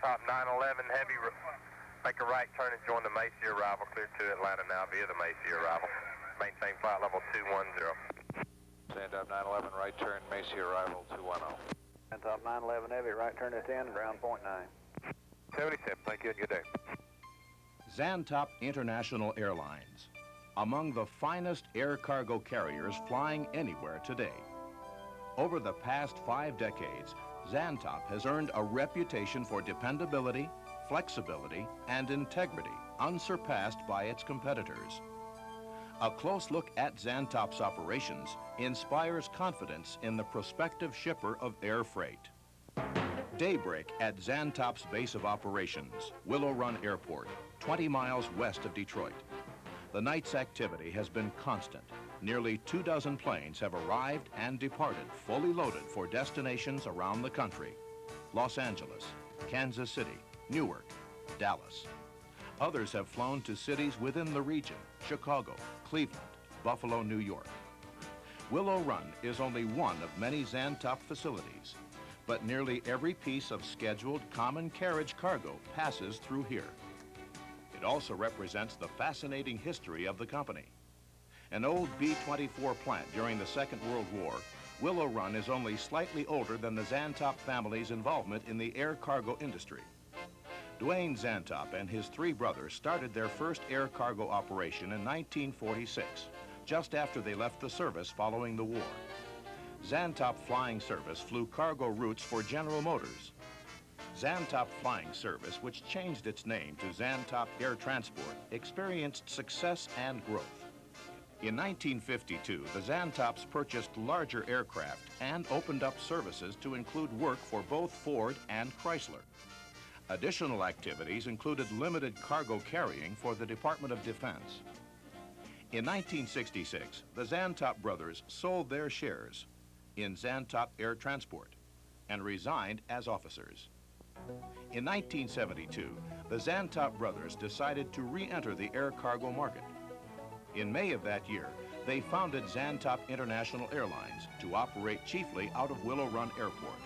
Zantop 911 Heavy, make a right turn and join the Macy arrival, clear to Atlanta now via the Macy arrival. Maintain flight level 210. Zantop 911, right turn, Macy arrival 210. Zantop 911 Heavy, right turn at 10, ground point 9. 77, thank you and good day. Zantop International Airlines, among the finest air cargo carriers flying anywhere today. Over the past 5 decades, Zantop has earned a reputation for dependability, flexibility, and integrity unsurpassed by its competitors. A close look at Zantop's operations inspires confidence in the prospective shipper of air freight. Daybreak at Zantop's base of operations, Willow Run Airport, 20 miles west of Detroit. The night's activity has been constant. Nearly 24 planes have arrived and departed fully loaded for destinations around the country. Los Angeles, Kansas City, Newark, Dallas. Others have flown to cities within the region, Chicago, Cleveland, Buffalo, New York. Willow Run is only one of many Zantop facilities, but nearly every piece of scheduled common carriage cargo passes through here. It also represents the fascinating history of the company. An old B-24 plant during the Second World War, Willow Run is only slightly older than the Zantop family's involvement in the air cargo industry. Dwayne Zantop and his 3 brothers started their first air cargo operation in 1946, just after they left the service following the war. Zantop Flying Service flew cargo routes for General Motors. Zantop Flying Service, which changed its name to Zantop Air Transport, experienced success and growth. In 1952, the Zantops purchased larger aircraft and opened up services to include work for both Ford and Chrysler. Additional activities included limited cargo carrying for the Department of Defense. In 1966, the Zantop brothers sold their shares in Zantop Air Transport and resigned as officers. In 1972, the Zantop brothers decided to re-enter the air cargo market. In May of that year, they founded Zantop International Airlines to operate chiefly out of Willow Run Airport.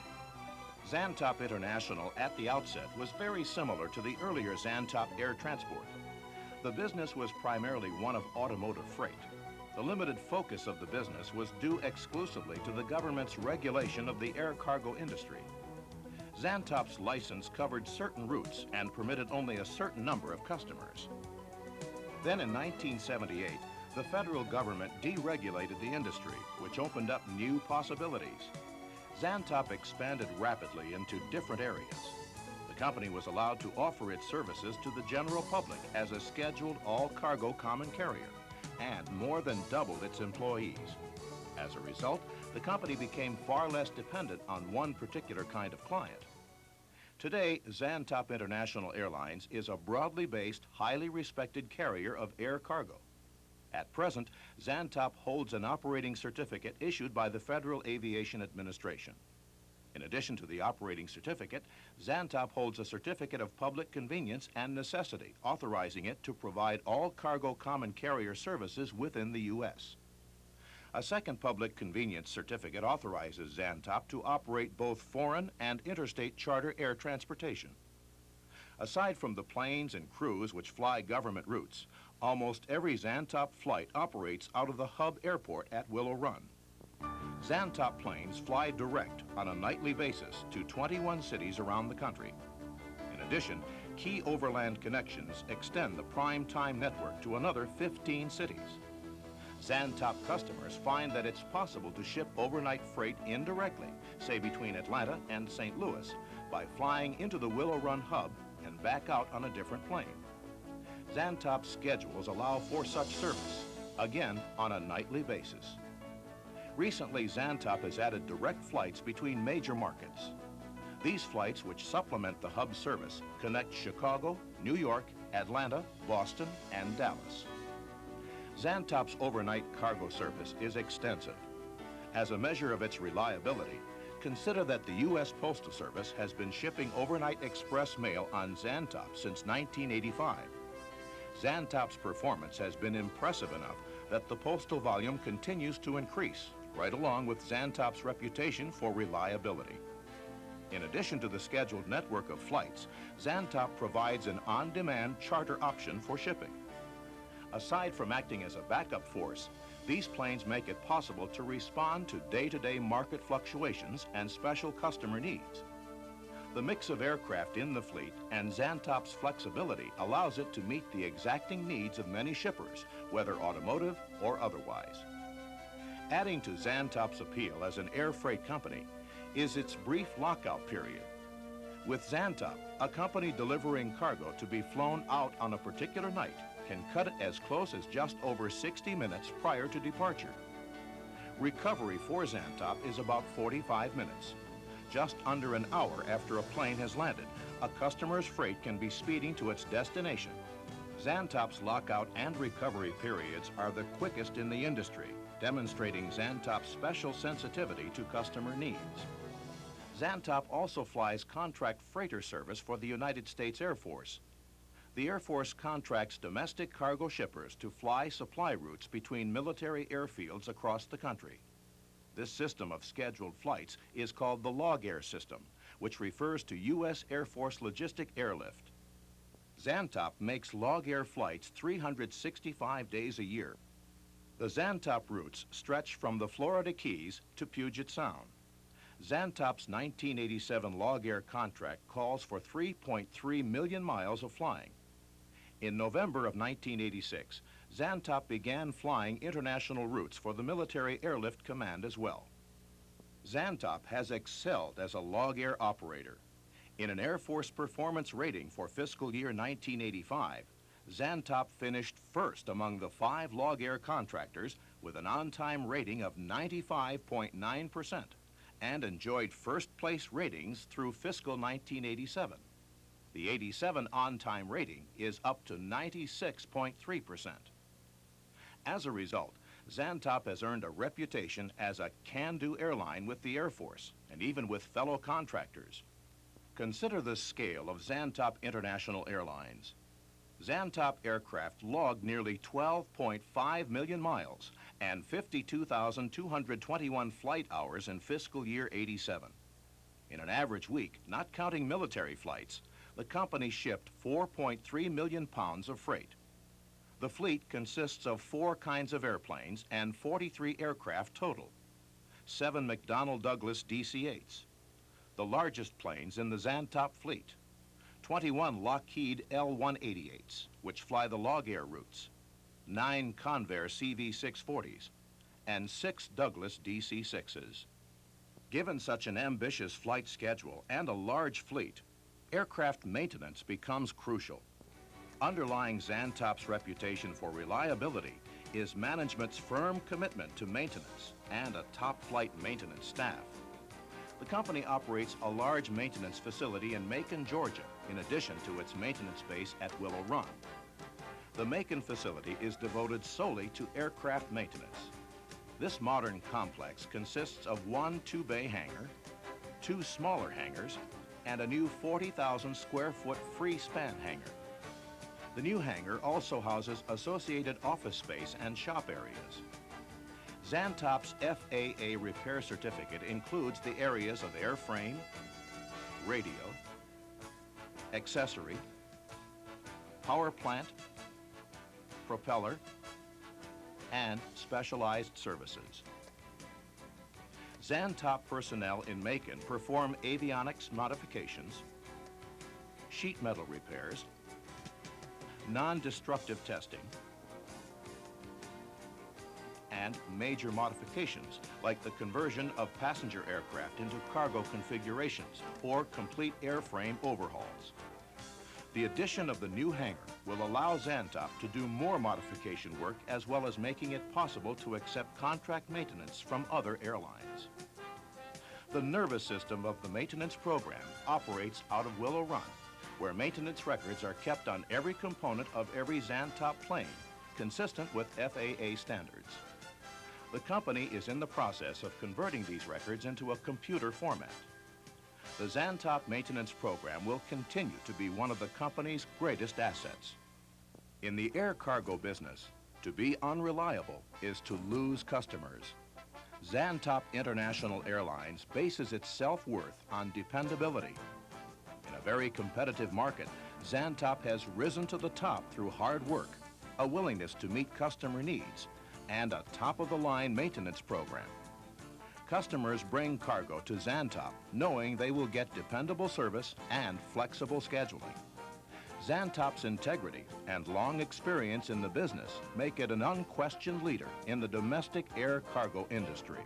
Zantop International at the outset was very similar to the earlier Zantop Air Transport. The business was primarily one of automotive freight. The limited focus of the business was due exclusively to the government's regulation of the air cargo industry. Zantop's license covered certain routes and permitted only a certain number of customers. Then in 1978, the federal government deregulated the industry, which opened up new possibilities. Zantop expanded rapidly into different areas. The company was allowed to offer its services to the general public as a scheduled all-cargo common carrier and more than doubled its employees. As a result, the company became far less dependent on one particular kind of client. Today, Zantop International Airlines is a broadly based, highly respected carrier of air cargo. At present, Zantop holds an operating certificate issued by the Federal Aviation Administration. In addition to the operating certificate, Zantop holds a certificate of public convenience and necessity, authorizing it to provide all cargo common carrier services within the U.S. A second public convenience certificate authorizes Zantop to operate both foreign and interstate charter air transportation. Aside from the planes and crews which fly government routes, almost every Zantop flight operates out of the hub airport at Willow Run. Zantop planes fly direct on a nightly basis to 21 cities around the country. In addition, key overland connections extend the prime time network to another 15 cities. Zantop customers find that it's possible to ship overnight freight indirectly, say between Atlanta and St. Louis, by flying into the Willow Run hub and back out on a different plane. Zantop's schedules allow for such service, again on a nightly basis. Recently, Zantop has added direct flights between major markets. These flights, which supplement the hub service, connect Chicago, New York, Atlanta, Boston, and Dallas. Zantop's overnight cargo service is extensive. As a measure of its reliability, consider that the U.S. Postal Service has been shipping overnight express mail on Zantop since 1985. Zantop's performance has been impressive enough that the postal volume continues to increase, right along with Zantop's reputation for reliability. In addition to the scheduled network of flights, Zantop provides an on-demand charter option for shipping. Aside from acting as a backup force, these planes make it possible to respond to day-to-day market fluctuations and special customer needs. The mix of aircraft in the fleet and Zantop's flexibility allows it to meet the exacting needs of many shippers, whether automotive or otherwise. Adding to Zantop's appeal as an air freight company is its brief lockout period. With Zantop, a company delivering cargo to be flown out on a particular night can cut it as close as just over 60 minutes prior to departure. Recovery for Zantop is about 45 minutes. Just under an hour after a plane has landed, a customer's freight can be speeding to its destination. Zantop's lockout and recovery periods are the quickest in the industry, demonstrating Zantop's special sensitivity to customer needs. Zantop also flies contract freighter service for the United States Air Force. The Air Force contracts domestic cargo shippers to fly supply routes between military airfields across the country. This system of scheduled flights is called the Log Air system, which refers to U.S. Air Force logistic airlift. Zantop makes Log Air flights 365 days a year. The Zantop routes stretch from the Florida Keys to Puget Sound. Zantop's 1987 Log Air contract calls for 3.3 million miles of flying. In November of 1986, Zantop began flying international routes for the Military Airlift Command as well. Zantop has excelled as a Log Air operator. In an Air Force performance rating for fiscal year 1985, Zantop finished first among the 5 Log Air contractors with an on-time rating of 95.9% and enjoyed first-place ratings through fiscal 1987. The 87 on-time rating is up to 96.3%. As a result, Zantop has earned a reputation as a can-do airline with the Air Force and even with fellow contractors. Consider the scale of Zantop International Airlines. Zantop aircraft logged nearly 12.5 million miles and 52,221 flight hours in fiscal year 87. In an average week, not counting military flights, the company shipped 4.3 million pounds of freight. The fleet consists of 4 kinds of airplanes and 43 aircraft total. 7 McDonnell Douglas DC-8s, the largest planes in the Zantop fleet. 21 Lockheed L-188s, which fly the Log Air routes. 9 Convair CV-640s, and 6 Douglas DC-6s. Given such an ambitious flight schedule and a large fleet, aircraft maintenance becomes crucial. Underlying Zantop's reputation for reliability is management's firm commitment to maintenance and a top flight maintenance staff. The company operates a large maintenance facility in Macon, Georgia, in addition to its maintenance base at Willow Run. The Macon facility is devoted solely to aircraft maintenance. This modern complex consists of 1 2-bay hangar, 2 smaller hangars, and a new 40,000 square foot free span hangar. The new hangar also houses associated office space and shop areas. Zantop's FAA repair certificate includes the areas of airframe, radio, accessory, power plant, propeller, and specialized services. Zantop personnel in Macon perform avionics modifications, sheet metal repairs, non-destructive testing, and major modifications like the conversion of passenger aircraft into cargo configurations or complete airframe overhauls. The addition of the new hangar will allow Zantop to do more modification work as well as making it possible to accept contract maintenance from other airlines. The nervous system of the maintenance program operates out of Willow Run, where maintenance records are kept on every component of every Zantop plane, consistent with FAA standards. The company is in the process of converting these records into a computer format. The Zantop maintenance program will continue to be one of the company's greatest assets. In the air cargo business, to be unreliable is to lose customers. Zantop International Airlines bases its self-worth on dependability. In a very competitive market, Zantop has risen to the top through hard work, a willingness to meet customer needs, and a top-of-the-line maintenance program. Customers bring cargo to Zantop knowing they will get dependable service and flexible scheduling. Zantop's integrity and long experience in the business make it an unquestioned leader in the domestic air cargo industry.